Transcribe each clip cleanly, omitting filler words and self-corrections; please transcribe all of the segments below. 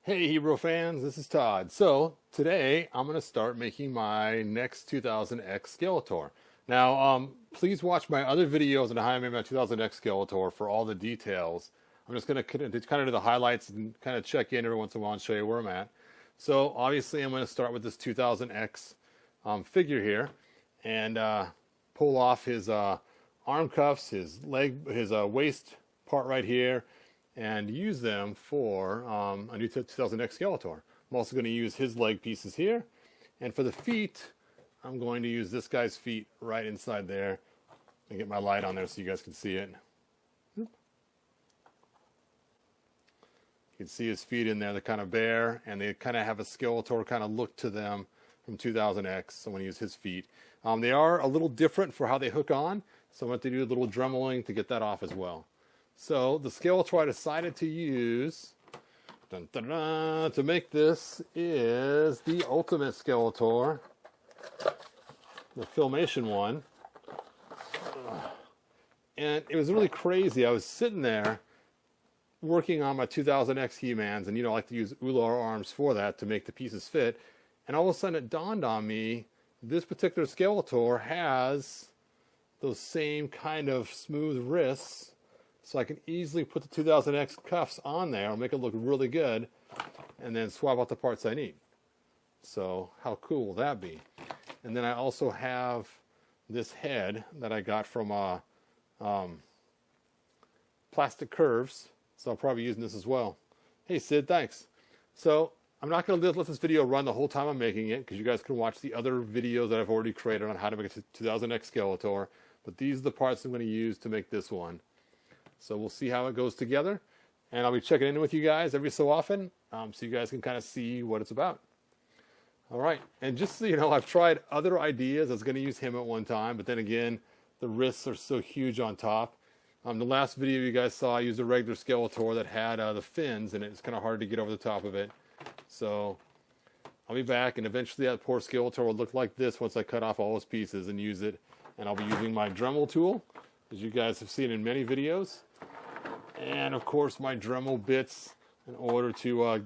Hey Hero fans, this is Todd. So today I'm going to start making my next 2000X Skeletor. Now, please watch my other videos on how I made my 2000X Skeletor for all the details. I'm just going to kind of do the highlights and kind of check in every once in a while and show you where I'm at. So obviously I'm going to start with this 2000X figure here and pull off his arm cuffs, his waist part right here, and use them for a new 2000X Skeletor. I'm also going to use his leg pieces here. And for the feet, I'm going to use this guy's feet right inside there. And get my light on there so you guys can see it. You can see his feet in there. They're kind of bare, and they kind of have a Skeletor kind of look to them from 2000X. So I'm going to use his feet. They are a little different for how they hook on, so I'm going to do a little dremeling to get that off as well. So the Skeletor I decided to use to make this is the Ultimate Skeletor, the Filmation one. And it was really crazy. I was sitting there working on my 2000X He-Mans, and I like to use Ular arms for that to make the pieces fit. And all of a sudden it dawned on me, this particular Skeletor has those same kind of smooth wrists. So I can easily put the 2000X cuffs on there. I'll make it look really good. And then swap out the parts I need. So how cool will that be? And then I also have this head that I got from Plastic Curves. So I'll probably be using this as well. Hey Sid, thanks. So I'm not going to let this video run the whole time I'm making it, because you guys can watch the other videos that I've already created on how to make a 2000X Skeletor. But these are the parts I'm going to use to make this one. So we'll see how it goes together, and I'll be checking in with you guys every so often, so you guys can kind of see what it's about. All right, and just so you know, I've tried other ideas. I was going to use him at one time, but then again, the wrists are so huge on top. The last video you guys saw, I used a regular Skeletor that had the fins, and it's kind of hard to get over the top of it. So I'll be back, and eventually that poor Skeletor will look like this once I cut off all his pieces and use it. And I'll be using my Dremel tool, as you guys have seen in many videos. And of course my Dremel bits in order to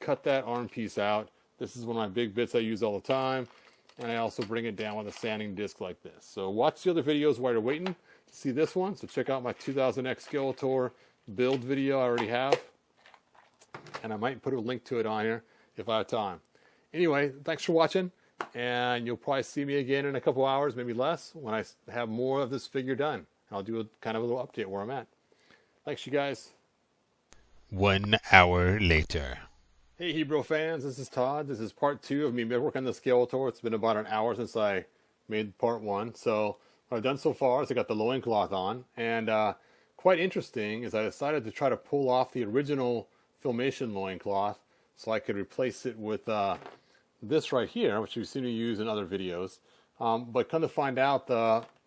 cut that arm piece out. This is one of my big bits I use all the time. And I also bring it down with a sanding disc like this. So watch the other videos while you're waiting to see this one. So check out my 2000X Skeletor build video I already have. And I might put a link to it on here if I have time. Anyway, thanks for watching. And you'll probably see me again in a couple hours, maybe less, when I have more of this figure done. I'll do a kind of a little update where I'm at. Thanks, you guys. 1 hour later. Hey, Hebrew fans, this is Todd. This is part 2 of me working on the Skeletor. It's been about an hour since I made part 1. So what I've done so far is I got the loincloth on. And quite interesting is I decided to try to pull off the original Filmation loincloth so I could replace it with this right here, which you've seen me use in other videos. But come to find out,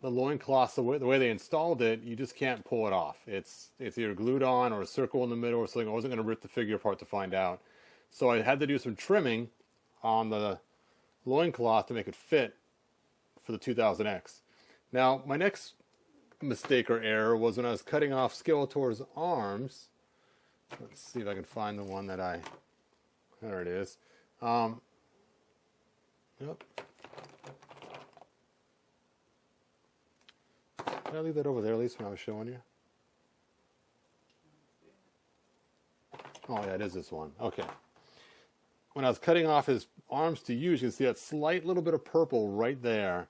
the loincloth, the way they installed it, you just can't pull it off. It's either glued on or a circle in the middle or something. I wasn't going to rip the figure apart to find out. So I had to do some trimming on the loincloth to make it fit for the 2000X. Now, my next mistake or error was when I was cutting off Skeletor's arms. Let's see if I can find the one that there it is. Yep. Did I leave that over there at least when I was showing you? Oh yeah, it is this one. Okay. When I was cutting off his arms to use, you can see that slight little bit of purple right there.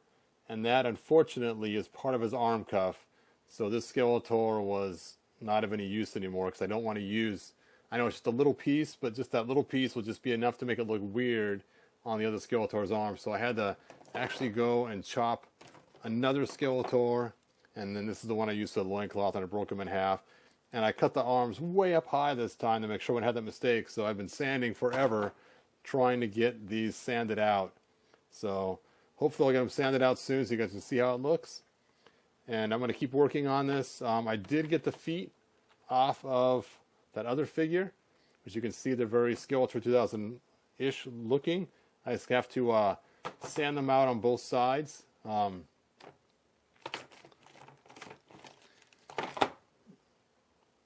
And that, unfortunately, is part of his arm cuff. So this Skeletor was not of any use anymore, because I don't want to use... I know it's just a little piece, but just that little piece will just be enough to make it look weird on the other Skeletor's arm. So I had to actually go and chop another Skeletor. And then this is the one I used for the loincloth, and I broke them in half. And I cut the arms way up high this time to make sure I wouldn't have that mistake. So I've been sanding forever, trying to get these sanded out. So hopefully I'll get them sanded out soon so you guys can see how it looks. And I'm going to keep working on this. I did get the feet off of that other figure. As you can see, they're very Skeletor 2000-ish looking. I just have to sand them out on both sides.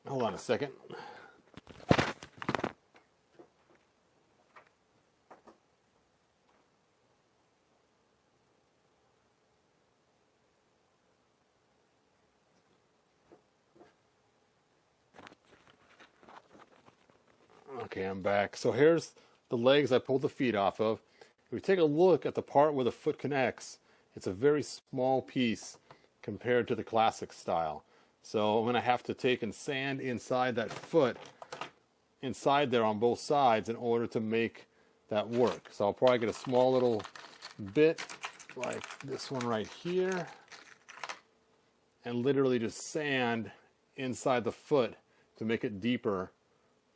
Hold on a second. Okay, I'm back. So here's the legs I pulled the feet off of. If we take a look at the part where the foot connects, it's a very small piece compared to the classic style. So I'm going to have to take and sand inside that foot, inside there on both sides, in order to make that work. So I'll probably get a small little bit like this one right here and literally just sand inside the foot to make it deeper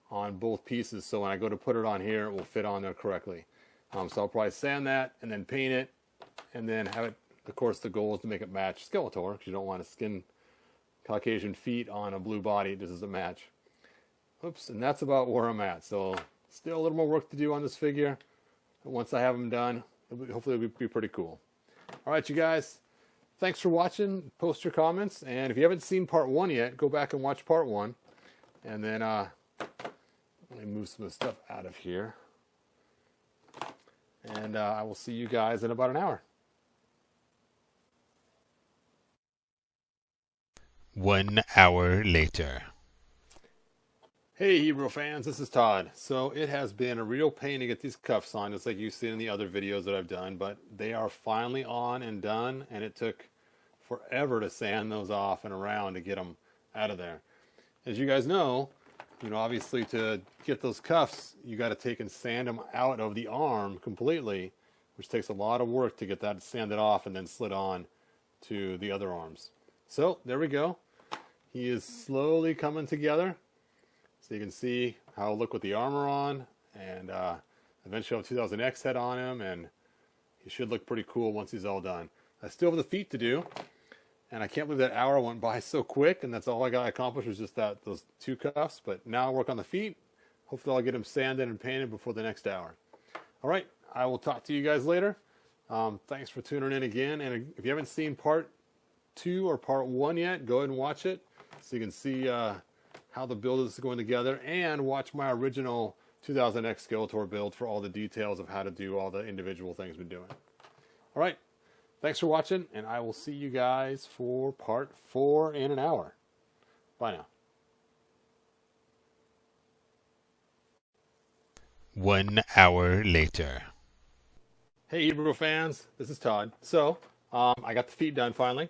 on both pieces, so when I go to put it on here, it will fit on there correctly. So I'll probably sand that and then paint it and then have it. Of course, the goal is to make it match Skeletor, because you don't want to skin Caucasian feet on a blue body. It just doesn't match. Oops, and that's about where I'm at. So still a little more work to do on this figure. But once I have them done, hopefully it'll be pretty cool. All right, you guys. Thanks for watching. Post your comments. And if you haven't seen part 1 yet, go back and watch part 1. And then let me move some of the stuff out of here. And I will see you guys in about an hour. 1 hour later. Hey Hero fans, this is Todd. So it has been a real pain to get these cuffs on, just like you've seen in the other videos that I've done, but they are finally on and done, and it took forever to sand those off and around to get them out of there. As you guys know, obviously to get those cuffs, you got to take and sand them out of the arm completely, which takes a lot of work to get that sanded off and then slid on to the other arms. So there we go. He is slowly coming together. So you can see how it'll look with the armor on, and eventually I'll have 2000X head on him, and he should look pretty cool once he's all done. I still have the feet to do, and I can't believe that hour went by so quick, and that's all I got accomplished was just those 2 cuffs. But now I'll work on the feet. Hopefully I'll get them sanded and painted before the next hour. All right, I will talk to you guys later. Thanks for tuning in again, and if you haven't seen part 2 or part 1 yet, go ahead and watch it so you can see how the build is going together, and watch my original 2000X Skeletor build for all the details of how to do all the individual things we're doing. All right, thanks for watching, and I will see you guys for part 4 in an hour. Bye now. 1 hour later. Hey Hebrew fans, this is Todd. So I got the feet done finally,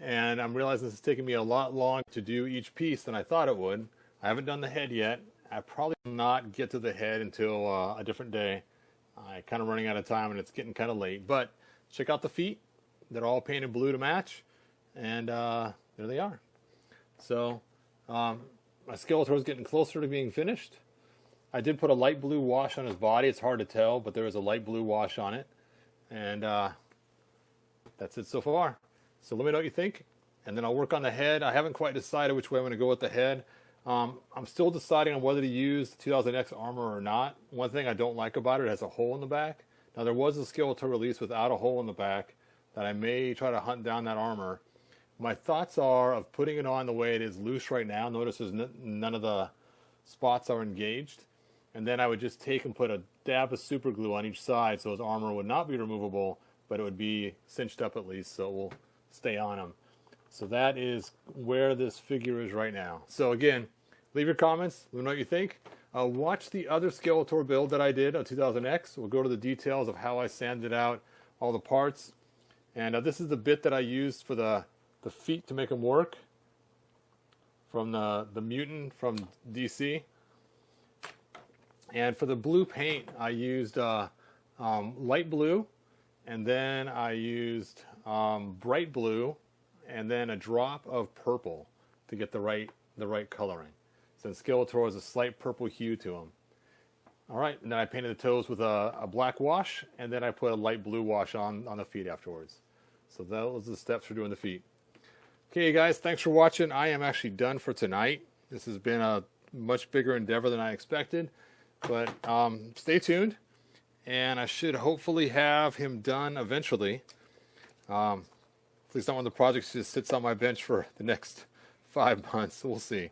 and I'm realizing this is taking me a lot longer to do each piece than I thought it would. I haven't done the head yet. I probably will not get to the head until a different day. I'm kind of running out of time, and it's getting kind of late. But check out the feet. They're all painted blue to match, and there they are. So my Skeletor is getting closer to being finished. I did put a light blue wash on his body. It's hard to tell, but there is a light blue wash on it. And that's it so far. So let me know what you think, and then I'll work on the head. I haven't quite decided which way I'm going to go with the head. I'm still deciding on whether to use the 2000X armor or not. One thing I don't like about it has a hole in the back. Now, there was a Skeletor release without a hole in the back that I may try to hunt down that armor. My thoughts are of putting it on the way it is loose right now. Notice there's none of the spots are engaged. And then I would just take and put a dab of super glue on each side so his armor would not be removable, but it would be cinched up at least, so it will stay on him. So that is where this figure is right now. So again, leave your comments. Let me know what you think. Watch the other Skeletor build that I did on 2000X. We'll go to the details of how I sanded out all the parts. And this is the bit that I used for the feet to make them work from the mutant from DC. And for the blue paint, I used light blue, and then I used bright blue, and then a drop of purple to get the right coloring. Since Skeletor has a slight purple hue to him. All right, and then I painted the toes with a black wash, and then I put a light blue wash on the feet afterwards. So those are the steps for doing the feet. Okay, guys, thanks for watching. I am actually done for tonight. This has been a much bigger endeavor than I expected. But stay tuned, and I should hopefully have him done eventually. Please don't want the project just sits on my bench for the next 5 months. We'll see.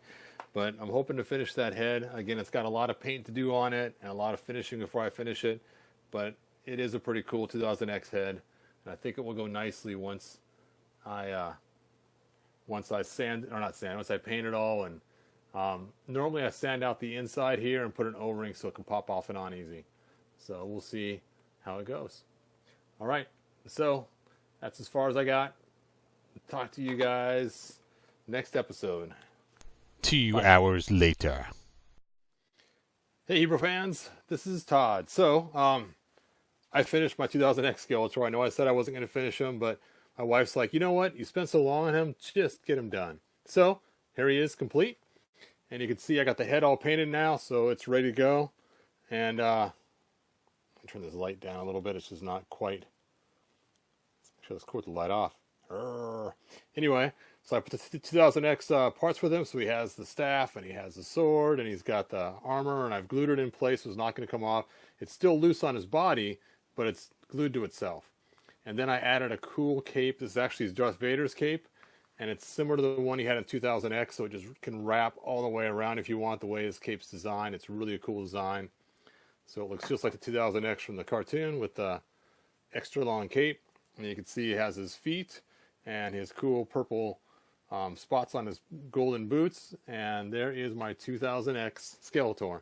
But I'm hoping to finish that head. Again, it's got a lot of paint to do on it and a lot of finishing before I finish it. But it is a pretty cool 2000X head, and I think it will go nicely once I paint it all and Normally I sand out the inside here and put an O-ring so it can pop off and on easy. So we'll see how it goes. All right, so that's as far as I got. Talk to you guys next episode. 2 hours later. Hey Hebrew fans, this is Todd. So, I finished my 2000X Skeletor. I know I said I wasn't going to finish him, but my wife's like, you know what? You spent so long on him, just get him done. So, here he is, complete. And you can see I got the head all painted now, so it's ready to go. And, I'll turn this light down a little bit. It's just not quite. Actually, let's quit the light off. Anyway, so I put the 2000X parts with him. So he has the staff, and he has the sword, and he's got the armor, and I've glued it in place, so it's not going to come off. It's still loose on his body, but it's glued to itself. And then I added a cool cape. This is actually Darth Vader's cape, and it's similar to the one he had in 2000X, so it just can wrap all the way around if you want, the way his cape's designed. It's really a cool design. So it looks just like the 2000X from the cartoon with the extra long cape. And you can see he has his feet and his cool purple spots on his golden boots. And there is my 2000X Skeletor.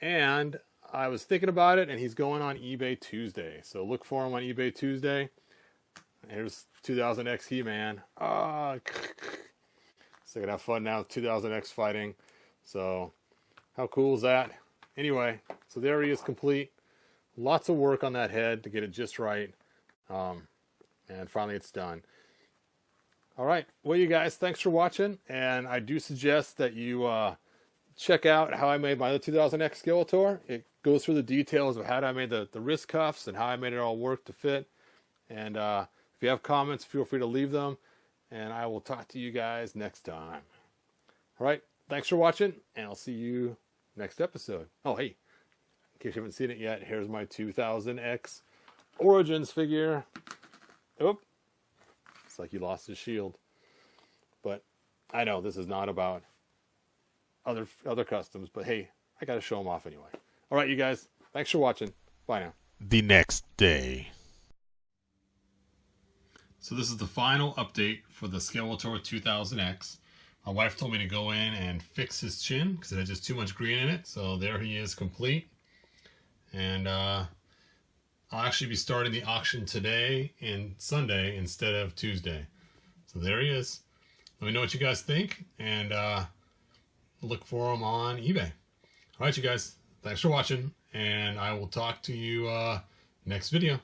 And I was thinking about it, and he's going on eBay Tuesday. So look for him on eBay Tuesday. Here's 2000X He-Man. So I can have fun now with 2000X fighting. So how cool is that? Anyway, so there he is complete. Lots of work on that head to get it just right. And finally it's done. All right. Well, you guys, thanks for watching. And I do suggest that you check out how I made my other 2000X Skeletor. It goes through the details of how I made the wrist cuffs and how I made it all work to fit. And if you have comments, feel free to leave them. And I will talk to you guys next time. All right. Thanks for watching, and I'll see you next episode. Oh, hey, in case you haven't seen it yet, here's my 2000X Origins figure. Oop. It's like he lost his shield. But I know this is not about other customs, but hey, I got to show them off anyway. All right, you guys. Thanks for watching. Bye now. The next day. So this is the final update for the Skeletor 2000X. My wife told me to go in and fix his chin because it had just too much green in it. So there he is, complete. And I'll actually be starting the auction today and Sunday instead of Tuesday. So there he is. Let me know what you guys think, and look for him on eBay. All right, you guys. Thanks for watching, and I will talk to you next video.